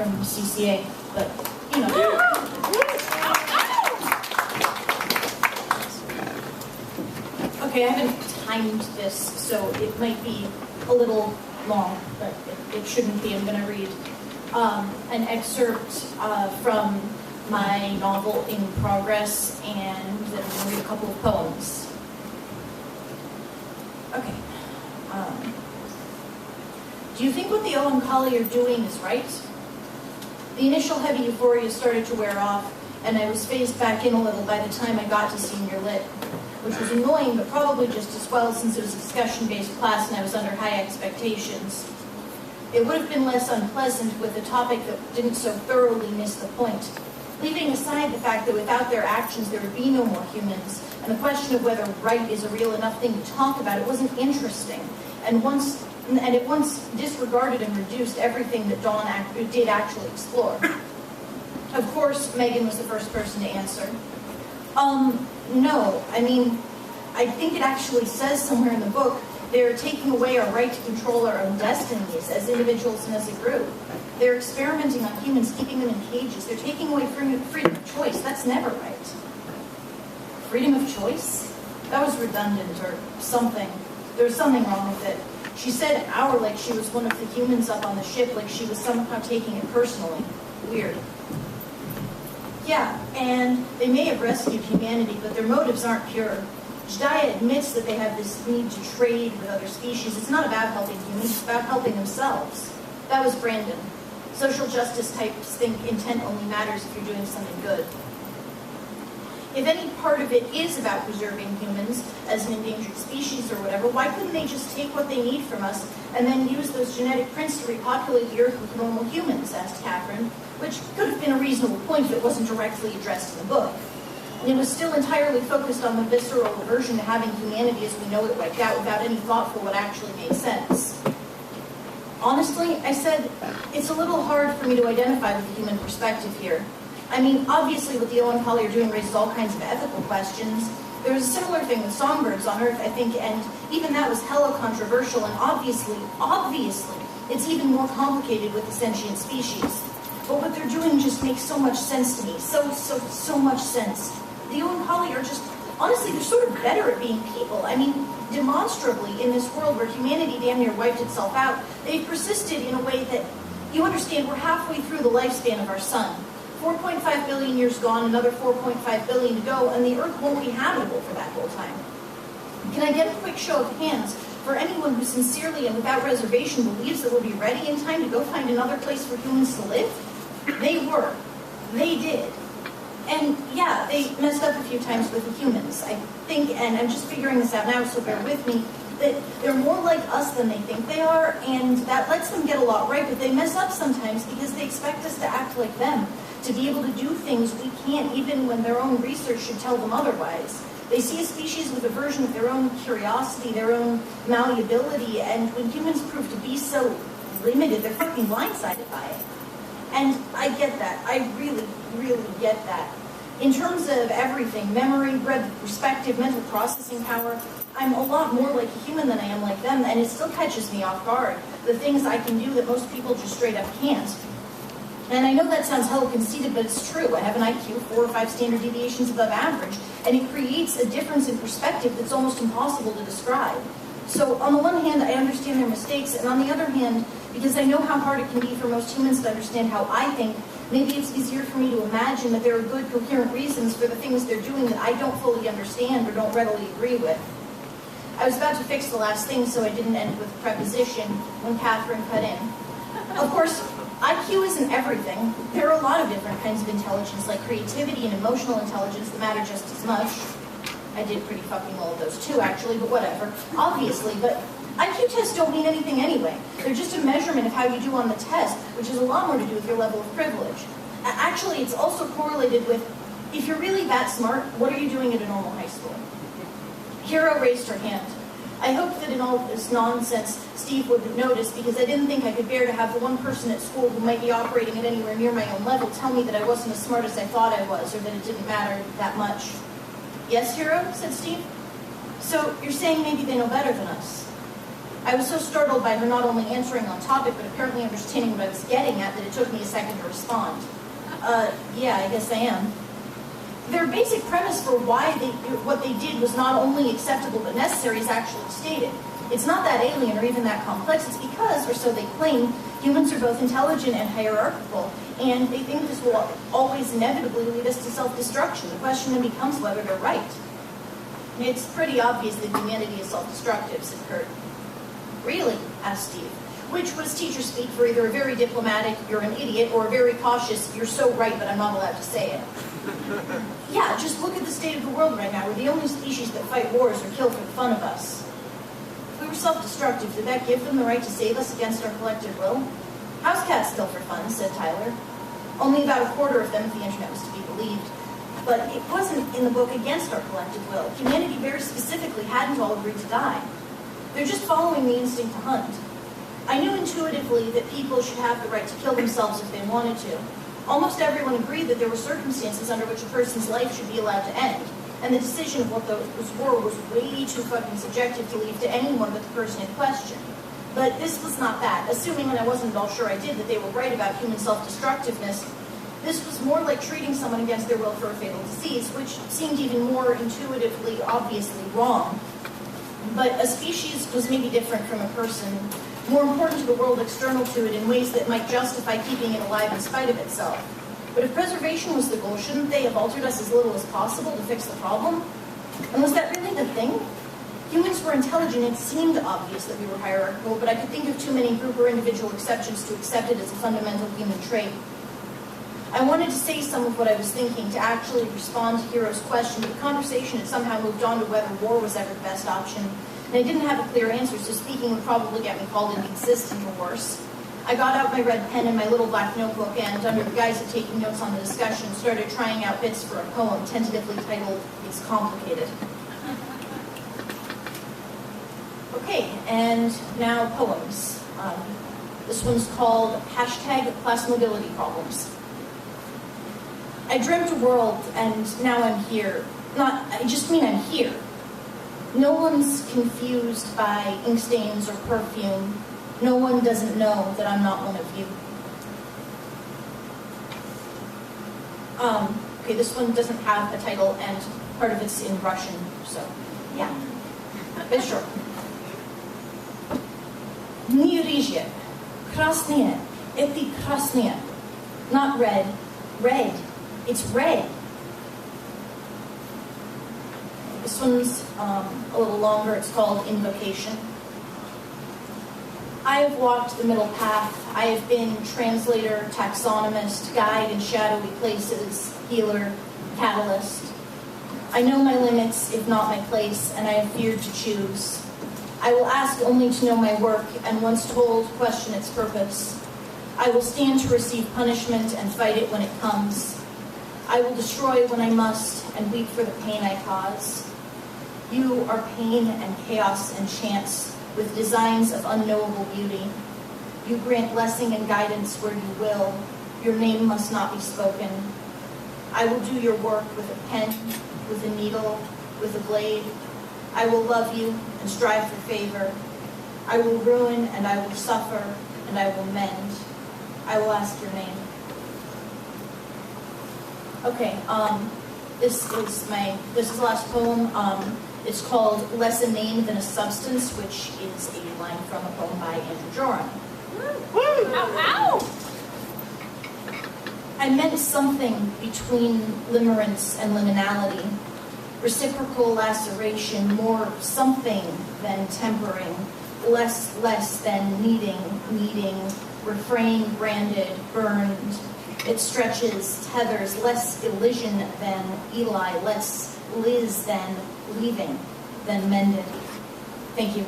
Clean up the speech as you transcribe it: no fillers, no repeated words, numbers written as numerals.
from CCA, but, you know. Okay, I haven't timed this, so it might be a little long, but it shouldn't be. I'm going to read an excerpt from my novel in progress, and then I'm going to read a couple of poems. Okay. Do you think what the Owen Collie are doing is right? The initial heavy euphoria started to wear off, and I was phased back in a little by the time I got to senior lit, which was annoying, but probably just as well since it was a discussion-based class and I was under high expectations. It would have been less unpleasant with a topic that didn't so thoroughly miss the point. Leaving aside the fact that without their actions there would be no more humans, and the question of whether right is a real enough thing to talk about, it wasn't interesting. And it once disregarded and reduced everything that Dawn did actually explore. Of course, Megan was the first person to answer. No, I mean, I think it actually says somewhere in the book, they're taking away our right to control our own destinies as individuals and as a group. They're experimenting on humans, keeping them in cages. They're taking away freedom of choice. That's never right. Freedom of choice? That was redundant or something. There was something wrong with it. She said our like she was one of the humans up on the ship, like she was somehow taking it personally. Weird. Yeah, and they may have rescued humanity, but their motives aren't pure. Jediah admits that they have this need to trade with other species. It's not about helping humans, it's about helping themselves. That was Brandon. Social justice types think intent only matters if you're doing something good. If any part of it is about preserving humans as an endangered species or whatever, why couldn't they just take what they need from us and then use those genetic prints to repopulate the Earth with normal humans, asked Catherine, which could have been a reasonable point if it wasn't directly addressed in the book. It was still entirely focused on the visceral aversion to having humanity as we know it wiped out without any thought for what actually made sense. Honestly, I said, it's a little hard for me to identify with the human perspective here. I mean, obviously what the Owen Collie are doing raises all kinds of ethical questions. There was a similar thing with songbirds on Earth, I think, and even that was hella controversial, and obviously, it's even more complicated with the sentient species. But what they're doing just makes so much sense to me. So much sense. The Owen Collie are just, honestly, they're sort of better at being people. I mean, demonstrably, in this world where humanity damn near wiped itself out, they've persisted in a way that, you understand, we're halfway through the lifespan of our sun. 4.5 billion years gone, another 4.5 billion to go, and the Earth won't be habitable for that whole time. Can I get a quick show of hands for anyone who sincerely and without reservation believes that we'll be ready in time to go find another place for humans to live? They were. They did. And yeah, they messed up a few times with the humans. I think, and I'm just figuring this out now, so bear with me, that they're more like us than they think they are, and that lets them get a lot right, but they mess up sometimes because they expect us to act like them, to be able to do things we can't, even when their own research should tell them otherwise. They see a species with a version of their own curiosity, their own malleability, and when humans prove to be so limited, they're fucking blindsided by it. And I get that. I really, really get that. In terms of everything, memory, breadth of perspective, mental processing power, I'm a lot more like a human than I am like them, and it still catches me off guard. The things I can do that most people just straight up can't. And I know that sounds hella conceited, but it's true. I have an IQ 4 or 5 standard deviations above average, and it creates a difference in perspective that's almost impossible to describe. So on the one hand, I understand their mistakes, and on the other hand, because I know how hard it can be for most humans to understand how I think, maybe it's easier for me to imagine that there are good, coherent reasons for the things they're doing that I don't fully understand or don't readily agree with. I was about to fix the last thing so I didn't end with preposition when Catherine cut in. Of course, IQ isn't everything. There are a lot of different kinds of intelligence, like creativity and emotional intelligence, that matter just as much. I did pretty fucking well at those too, actually, but whatever. Obviously, but IQ tests don't mean anything anyway. They're just a measurement of how you do on the test, which has a lot more to do with your level of privilege. Actually, it's also correlated with, if you're really that smart, what are you doing at a normal high school? Hero raised her hand. I hoped that in all of this nonsense, Steve would notice, because I didn't think I could bear to have the one person at school who might be operating at anywhere near my own level tell me that I wasn't as smart as I thought I was, or that it didn't matter that much. Yes, Hero, said Steve. So you're saying maybe they know better than us? I was so startled by her not only answering on topic, but apparently understanding what I was getting at, that it took me a second to respond. Yeah, I guess I am. Their basic premise for why what they did was not only acceptable but necessary is actually stated. It's not that alien or even that complex. It's because, or so they claim, humans are both intelligent and hierarchical, and they think this will always inevitably lead us to self-destruction. The question then becomes whether they're right. It's pretty obvious that humanity is self-destructive, said Kurt. Really? Asked Steve. Which was teacher speak for either a very diplomatic, you're an idiot, or a very cautious, you're so right, but I'm not allowed to say it. Yeah, just look at the state of the world right now. We're the only species that fight wars or kill for the fun of us. If we were self-destructive, did that give them the right to save us against our collective will? House cats kill for fun, said Tyler. Only about a quarter of them, if the internet was to be believed. But it wasn't in the book against our collective will. Humanity very specifically hadn't all agreed to die. They're just following the instinct to hunt. I knew intuitively that people should have the right to kill themselves if they wanted to. Almost everyone agreed that there were circumstances under which a person's life should be allowed to end, and the decision of what those were was way too fucking subjective to leave to anyone but the person in question. But this was not that. Assuming, and I wasn't at all sure I did, that they were right about human self-destructiveness, this was more like treating someone against their will for a fatal disease, which seemed even more intuitively, obviously wrong. But a species was maybe different from a person, more important to the world external to it in ways that might justify keeping it alive in spite of itself. But if preservation was the goal, shouldn't they have altered us as little as possible to fix the problem? And was that really the thing? Humans were intelligent. It seemed obvious that we were hierarchical, but I could think of too many group or individual exceptions to accept it as a fundamental human trait. I wanted to say some of what I was thinking, to actually respond to Hero's question, but the conversation had somehow moved on to whether war was ever the best option, and I didn't have a clear answer, so speaking would probably get me called inconsistent or worse. I got out my red pen and my little black notebook and, under the guise of taking notes on the discussion, started trying out bits for a poem tentatively titled, It's Complicated. Okay, and now poems. This one's called #Class Mobility Problems. I dreamt a world, and now I'm here. I just mean I'm here. No one's confused by ink stains or perfume. No one doesn't know that I'm not one of you. Okay, this one doesn't have a title, and part of it's in Russian, so yeah, it's short. Не рыжие, красные, эти красные. Not red, red. It's red. This one's a little longer. It's called Invocation. I have walked the middle path. I have been translator, taxonomist, guide in shadowy places, healer, catalyst. I know my limits, if not my place, and I have feared to choose. I will ask only to know my work, and once told, question its purpose. I will stand to receive punishment and fight it when it comes. I will destroy when I must, and weep for the pain I cause. You are pain and chaos and chance, with designs of unknowable beauty. You grant blessing and guidance where you will. Your name must not be spoken. I will do your work with a pen, with a needle, with a blade. I will love you and strive for favor. I will ruin and I will suffer, and I will mend. I will ask your name. Okay, this is the last poem. It's called Less a Name Than a Substance, which is a line from a poem by Andrew Joram. Ow, ow! I meant something between limerence and liminality, reciprocal laceration, more something than tempering, less than needing, refrain, branded, burned. It stretches, tethers, less elision than Eli, less Liz than leaving, than mended. Thank you.